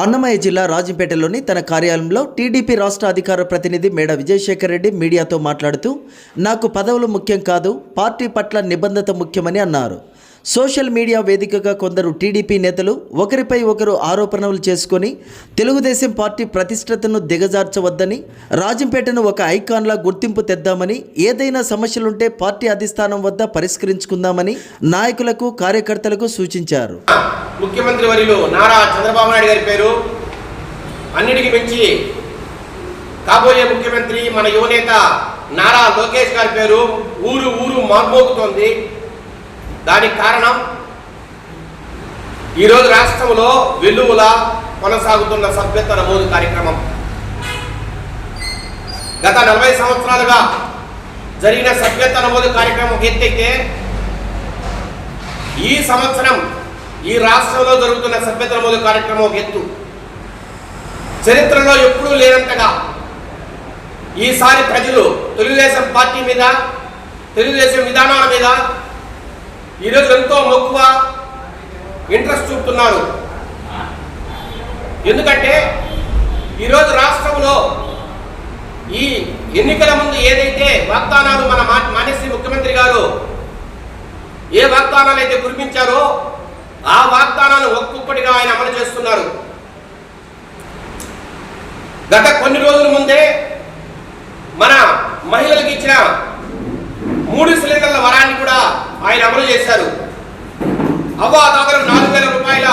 అన్నమయ్య జిల్లా రాజంపేటలోని తన కార్యాలయంలో టీడీపీ రాష్ట్ర అధికార ప్రతినిధి మేడ విజయశేఖర్ రెడ్డి మీడియాతో మాట్లాడుతూ, నాకు పదవులు ముఖ్యం కాదు, పార్టీ పట్ల నిబద్ధత ముఖ్యమని అన్నారు. సోషల్ మీడియా వేదికగా కొందరు టీడీపీ నేతలు ఒకరిపై ఒకరు ఆరోపణలు చేసుకొని తెలుగుదేశం పార్టీ ప్రతిష్టతను దిగజార్చవద్దని, రాజంపేటను ఒక ఐకాన్లా గుర్తింపు తెద్దామని, ఏదైనా సమస్యలుంటే పార్టీ అధిష్టానం వద్ద పరిష్కరించుకుందామని నాయకులకు కార్యకర్తలకు సూచించారు. ముఖ్యమంత్రి వర్యులు నారా చంద్రబాబు నాయుడు గారి పేరు అన్నిటికీ మించి కాబోయే ముఖ్యమంత్రి మన యువనేత నారా లోకేష్ గారి పేరు ఊరు ఊరు మార్మోగుతోంది. దానికి కారణం ఈరోజు రాష్ట్రంలో వెల్లువలా కొనసాగుతున్న సభ్యత్వ నమోదు కార్యక్రమం. గత 40 సంవత్సరాలుగా జరిగిన సభ్యత్వ నమోదు కార్యక్రమం ఎత్తైతే, ఈ సంవత్సరం ఈ రాష్ట్రంలో జరుగుతున్న సభ్యత్వ నమోదు కార్యక్రమం ఒక ఎత్తు. చరిత్రలో ఎప్పుడూ లేనంతగా ఈసారి ప్రజలు తెలుగుదేశం పార్టీ మీద, తెలుగుదేశం విధానాల మీద ఈరోజు ఎంతో మక్కువ, ఇంట్రెస్ట్ చూపుతున్నారు. ఎందుకంటే ఈరోజు రాష్ట్రంలో ఈ ఎన్నికల ముందు ఏదైతే వాగ్దానాలు మన మానేసి ముఖ్యమంత్రి గారు ఏ వాగ్దానాలు అయితే కురిపించారో ఆ వాగ్దానాలను ఒక్కొక్కటిగా ఆయన అమలు చేస్తున్నారు. గత కొన్ని రోజుల ముందే మన మహిళలకు ఇచ్చిన 3 సిలిండర్ల వరాన్ని కూడా ఆయన అమలు చేశారు. అవ్వాతాతలకు 4,000 రూపాయల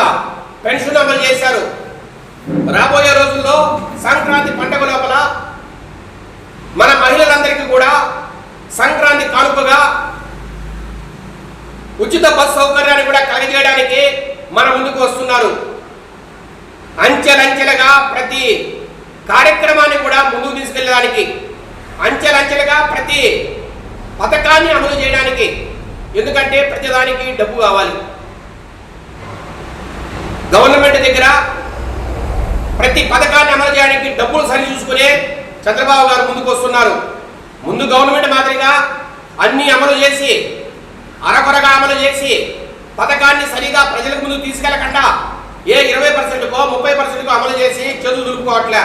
పెన్షన్ అమలు చేశారు. రాబోయే రోజుల్లో సంక్రాంతి పండుగ లోపల మన మహిళలందరికీ కూడా సంక్రాంతి కానుకగా ఉచిత బస్ సౌకర్యాన్ని కూడా కలిగజేయడానికి మన ముందుకు వస్తున్నారు. అంచెలంచెలుగా ప్రతి కార్యక్రమాన్ని కూడా ముందుకు తీసుకెళ్ళడానికి, అంచెలంచెలుగా ప్రతి పథకాన్ని అమలు చేయడానికి. ఎందుకంటే ప్రతిదానికి డబ్బు కావాలి. గవర్నమెంట్ దగ్గర ప్రతి పథకాన్ని అమలు చేయడానికి డబ్బులు సరి చూసుకునే చంద్రబాబు గారు ముందుకు వస్తున్నారు. ముందు గవర్నమెంట్ మాదిరిగా అన్ని అమలు చేసి, అరకొరగా అమలు చేసి పథకాన్ని సరిగా ప్రజలకు ముందు తీసుకెళ్లకుండా ఏ 20%కో 30%కో అమలు చేసి చదువు దులుపుకోవట్లే.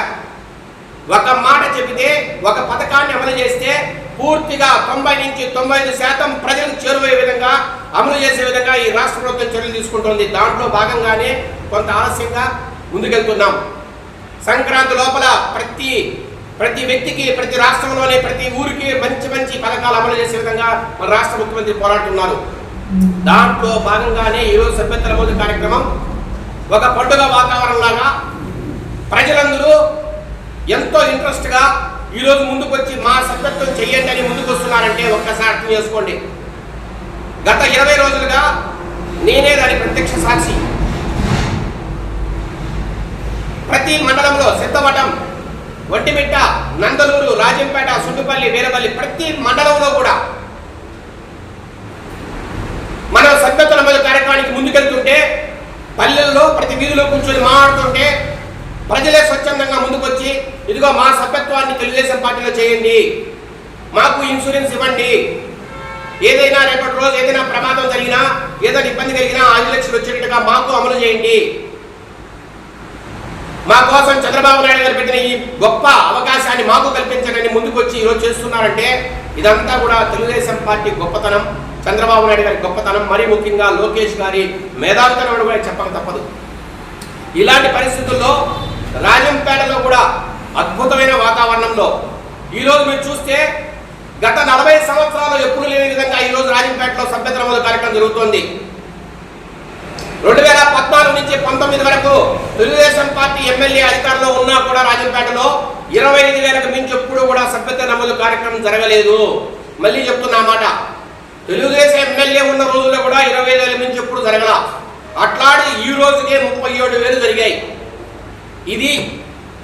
ఒక మాట చెబితే, ఒక పథకాన్ని అమలు చేస్తే పూర్తిగా 90 నుంచి 95% ప్రజలకు చేరువయ్యే విధంగా అమలు చేసే విధంగా ఈ రాష్ట్ర ప్రభుత్వం చర్యలు తీసుకుంటుంది. దాంట్లో భాగంగానే కొంత ఆలస్యంగా ముందుకెళ్తున్నాం. సంక్రాంతి లోపల ప్రతి వ్యక్తికి, ప్రతి రాష్ట్రంలోనే ప్రతి ఊరికి మంచి మంచి పథకాలు అమలు చేసే విధంగా మన రాష్ట్ర ముఖ్యమంత్రి పోరాడుతున్నారు. దాంట్లో భాగంగానే ఈరోజు సభ్యత్వ నమోదు కార్యక్రమం ఒక పండుగ వాతావరణంలాగా ప్రజలందరూ ఎంతో ఇంట్రెస్ట్గా ఈరోజు ముందుకు వచ్చి మా సభ్యత్వం చెయ్యండి అని ముందుకు వస్తున్నారంటే ఒక్కసారి అర్థం చేసుకోండి. గత 20 రోజులుగా నేనే దాని ప్రత్యక్ష సాక్షి. ప్రతి మండలంలో సిద్ధవటం, ఒంటిమిట్ట, నందలూరు, రాజంపేట, సుండుపల్లి, వీరపల్లి ప్రతి మండలంలో కూడా మనం సభ్యత్వ నమోదు కార్యక్రమానికి ముందుకెళ్తుంటే, పల్లెల్లో ప్రతి వీధిలో కూర్చొని మాట్లాడుతుంటే ప్రజలే స్వచ్ఛందంగా ముందుకొచ్చి, ఇదిగో మా సభ్యత్వాన్ని తెలుగుదేశం పార్టీలో చేయండి, మాకు ఇన్సూరెన్స్ ఇవ్వండి, ఏదైనా రేపటి రోజు ఏదైనా ప్రమాదం జరిగినా, ఏదైనా ఇబ్బంది కలిగినా 5 లక్షలు వచ్చేట్టుగా మాకు అమలు చేయండి, మా కోసం చంద్రబాబు నాయుడు గారు పెట్టిన ఈ గొప్ప అవకాశాన్ని మాకు కల్పించండి ముందుకు వచ్చి ఈరోజు చేస్తున్నారంటే ఇదంతా కూడా తెలుగుదేశం పార్టీ గొప్పతనం, చంద్రబాబు నాయుడు గారి గొప్పతనం, మరీ ముఖ్యంగా లోకేష్ గారి మేధావితనం కూడా చెప్పక తప్పదు. ఇలాంటి పరిస్థితుల్లో రాజంపేటలో కూడా అద్భుతమైన వాతావరణంలో ఈరోజు మీరు చూస్తే గత 40 సంవత్సరాలు ఎప్పుడు లేని విధంగా ఈరోజు రాజంపేటలో సభ్యత్వ నమోదు కార్యక్రమం జరుగుతోంది. 2014 నుంచి 19 వరకు తెలుగుదేశం పార్టీ ఎమ్మెల్యే అధికారంలో ఉన్నా కూడా రాజంపేటలో 25,000కు మించి ఎప్పుడు కూడా సభ్యత్వ నమోదు కార్యక్రమం జరగలేదు. మళ్ళీ చెప్తున్నా మాట, తెలుగుదేశం ఎమ్మెల్యే ఉన్న రోజుల్లో కూడా 25,000 మించి ఎప్పుడు జరగల. అట్లాంటి ఈ రోజుకే 37,000 జరిగాయి. ఇది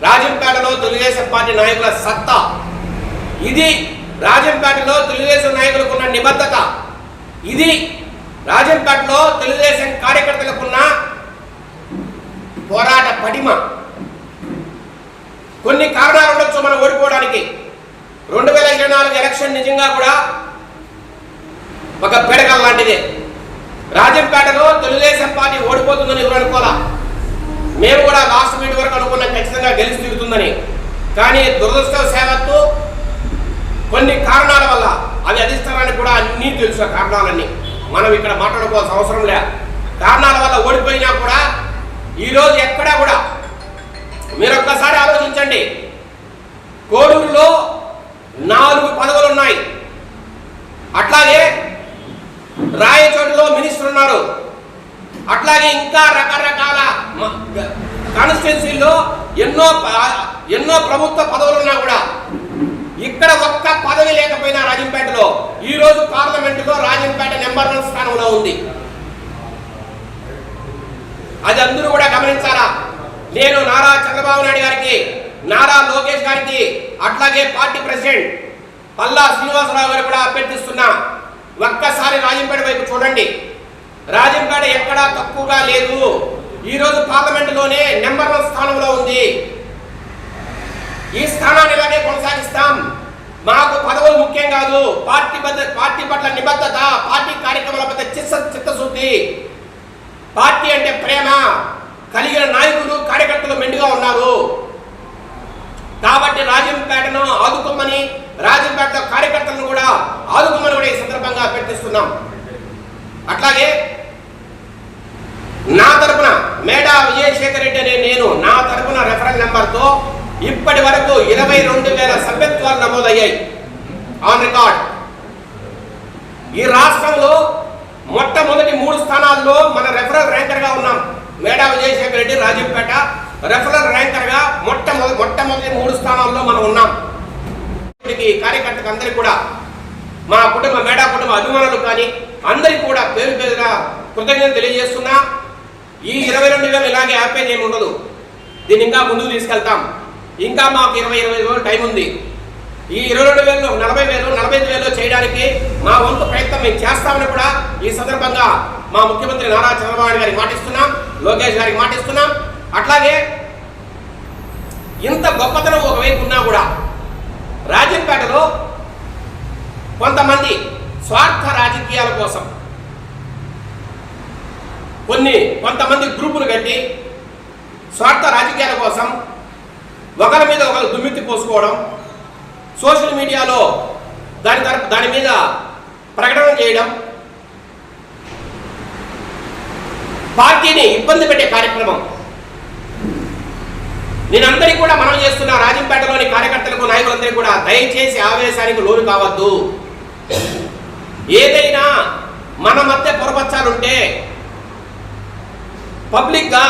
రాజంపేటలో తెలుగుదేశం పార్టీ నాయకుల సత్తా, ఇది రాజంపేటలో తెలుగుదేశం నాయకులకు ఉన్న నిబద్ధత, ఇది రాజంపేటలో తెలుగుదేశం కార్యకర్తలకున్న పోరాట పటిమ. కొన్ని కారణాలు ఉండొచ్చు మనం ఓడిపోవడానికి. 2024 ఎలక్షన్ నిజంగా కూడా ఒక పెడకల్ లాంటిదే. రాజంపేటలో తెలుగుదేశం పార్టీ ఓడిపోతుందని ఎవరు అనుకోవాలా. మేము కూడా లాస్ట్ మీట్ వరకు అనుకున్నాం ఖచ్చితంగా గెలిచి తిరుగుతుందని. కానీ దురదృష్టవశాత్తు కొన్ని కారణాల వల్ల అవి అధిష్టానానికి కూడా అన్నీ తెలుసు. కారణాలన్నీ మనం ఇక్కడ మాట్లాడుకోవాల్సిన అవసరం లే. కారణాల వల్ల ఓడిపోయినా కూడా ఈరోజు ఎక్కడా కూడా మీరు ఒక్కసారి ఆలోచించండి. కోడూరులో 4 పదవులు ఉన్నాయి. అట్లాగే రాయచోటిలో మినిస్టర్ ఉన్నారు. అట్లాగే ఇంకా రకరకాల కాన్స్టిట్యున్సీల్లో ఎన్నో ప్రభుత్వ పదవులు ఉన్నా కూడా ఇక్కడ ఒక్క పదవి లేకపోయినా రాజంపేటలో ఈ రోజు పార్లమెంటులో రాజంపేట నెంబర్ 1 స్థానంలో ఉంది. అది అందరూ కూడా గమనించాలా. నేను నారా చంద్రబాబు నాయుడు గారికి, నారా లోకేష్ గారికి, అట్లాగే పార్టీ ప్రెసిడెంట్ పల్లా శ్రీనివాసరావు గారు కూడా అభ్యర్థిస్తున్నా, ఒక్కసారి రాజంపేట వైపు చూడండి. రాజంపేట ఎక్కడా తక్కువగా లేదు. ఈరోజు పార్లమెంటులోనే నెంబర్ 1 స్థానంలో ఉంది. ఈ స్థానాన్ని ఇలాగే కొనసాగిస్తాం. మాకు పదవులు ముఖ్యం కాదు. పార్టీ పట్ల నిబద్ధత, పార్టీ కార్యక్రమాల పట్ల చిత్తశుద్ధి, పార్టీ అంటే ప్రేమ కలిగిన నాయకులు కార్యకర్తలు మెండుగా ఉన్నారు. కాబట్టి రాజంపేటను ఆదుకోమని, రాజంపేట కార్యకర్తలను కూడా ఆదుకోమని కూడా ఈ సందర్భంగా అభ్యర్థిస్తున్నాం. అట్లాగే నా తరపున మేడా విజయశేఖర్ రెడ్డి అనే నేను నా తరపున రెఫరెన్స్ నెంబర్తో ఇప్పటి వరకు 22,000 సభ్యత్వాలు నమోదయ్యాయి ఆన్ రికార్డ్. ఈ రాష్ట్రంలో మొట్టమొదటి 3 స్థానాల్లో మన రెఫరల్ ర్యాంకర్గా ఉన్నాం. మేడా విజయశేఖర్ రెడ్డి రాజంపేట రెఫరల్ ర్యాంకర్గా మొట్టమొదటి 3 స్థానాల్లో మనం ఉన్నాం. ఇప్పటికి కార్యకర్తలకు అందరికీ కూడా, మా మేడా కుటుంబ అభిమానులు కానీ అందరికీ కూడా పేరు పేరుగా కృతజ్ఞతలు తెలియజేస్తున్నా. ఈ 22,000 ఇలాగే ఆపేది ఏమి ఉండదు. దీన్ని ఇంకా ముందుకు తీసుకెళ్తాం. ఇంకా మాకు 20 రోజులు టైం ఉంది. ఈ 22,000, 40,000, 45,000 చేయడానికి మా వంతు ప్రయత్నం మేము చేస్తామని కూడా ఈ సందర్భంగా మా ముఖ్యమంత్రి నారా చంద్రబాబు నాయుడు గారికి మాటిస్తున్నాం, లోకేష్ గారికి మాటిస్తున్నాం. అట్లాగే ఇంత గొప్పతనం ఒకవైపు ఉన్నా కూడా రాజంపేటలో కొంతమంది స్వార్థ రాజకీయాల కోసం కొంతమంది గ్రూపులు కట్టి స్వార్థ రాజకీయాల కోసం ఒకరి మీద ఒకరు దుమ్మెత్తి పోసుకోవడం, సోషల్ మీడియాలో దాని మీద ప్రకటన చేయడం, పార్టీని ఇబ్బంది పెట్టే కార్యక్రమం. నేనందరికీ కూడా మనం చేస్తున్న రాజంపేటలోని కార్యకర్తలకు, నాయకులందరికీ కూడా దయచేసి ఆవేశానికి లోను కావద్దు. ఏదైనా మన మధ్య పొరపచ్చాలుంటే పబ్లిక్గా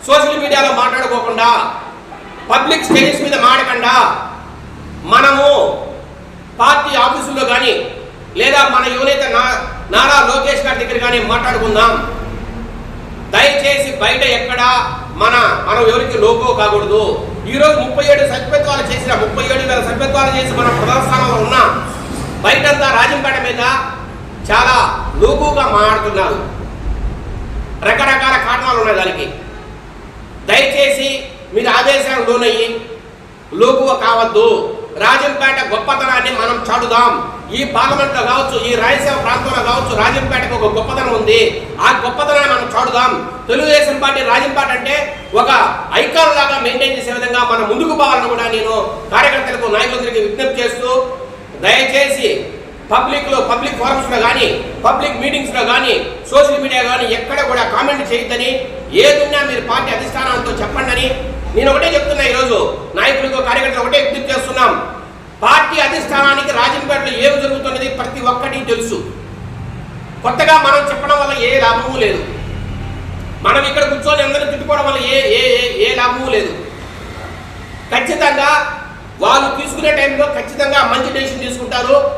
సోషల్ మీడియాలో మాట్లాడుకోకుండా, పబ్లిక్ స్టేజెస్ మీద మాడకుండా, మనము పార్టీ ఆఫీసుల్లో కానీ లేదా మన యువనేత నారా లోకేష్ గారి దగ్గర కానీ మాట్లాడుకుందాం. దయచేసి బయట ఎక్కడ మనం ఎవరికి లోగో కాకూడదు. ఈరోజు 37 సభ్యత్వాలు చేసిన 37,000 సభ్యత్వాలు చేసి మనం ప్రధాన స్థానంలో ఉన్నాం. బయటంతా రాజంపేట మీద చాలా లోగోగా మాట్లాడుతున్నారు. రకరకాల కారణాలు ఉన్నాయి దానికి. దయచేసి మీరు ఆదేశాలు లోనయ్యి లోగువ కావద్దు. రాజంపేట గొప్పతనాన్ని మనం చాటుదాం. ఈ పార్లమెంట్లో కావచ్చు, ఈ రాయలసీమ ప్రాంతంలో కావచ్చు, రాజంపేటకు ఒక గొప్పతనం ఉంది. ఆ గొప్పతనాన్ని మనం చాటుదాం. తెలుగుదేశం పార్టీ రాజంపేట అంటే ఒక ఐకాన్ లాగా మెయింటైన్ చేసే విధంగా మనం ముందుకు పోవాలని కూడా నేను కార్యకర్తలకు, నాయకులందరికీ విజ్ఞప్తి చేస్తూ, దయచేసి పబ్లిక్ ఫోరమ్స్లో కానీ, పబ్లిక్ మీటింగ్స్లో కానీ, సోషల్ మీడియా కానీ ఎక్కడ కూడా కామెంట్ చేయొద్దని, ఏదున్నా మీరు పార్టీ అధిష్టానంతో చెప్పండి అని నేను ఒకటే చెప్తున్నా. ఈరోజు నాయకులకు, కార్యకర్తలు ఒకటే విజ్ఞప్తి చేస్తున్నాం. పార్టీ అధిష్టానానికి రాజంపేటలో ఏమి జరుగుతున్నది ప్రతి ఒక్కటి తెలుసు. కొత్తగా మనం చెప్పడం వల్ల ఏ లాభము లేదు. మనం ఇక్కడ కూర్చొని అందరినీ తిట్టుకోవడం వల్ల ఏ లాభము లేదు. ఖచ్చితంగా వాళ్ళు తీసుకునే టైంలో ఖచ్చితంగా మంచి డెసిషన్ తీసుకుంటారు.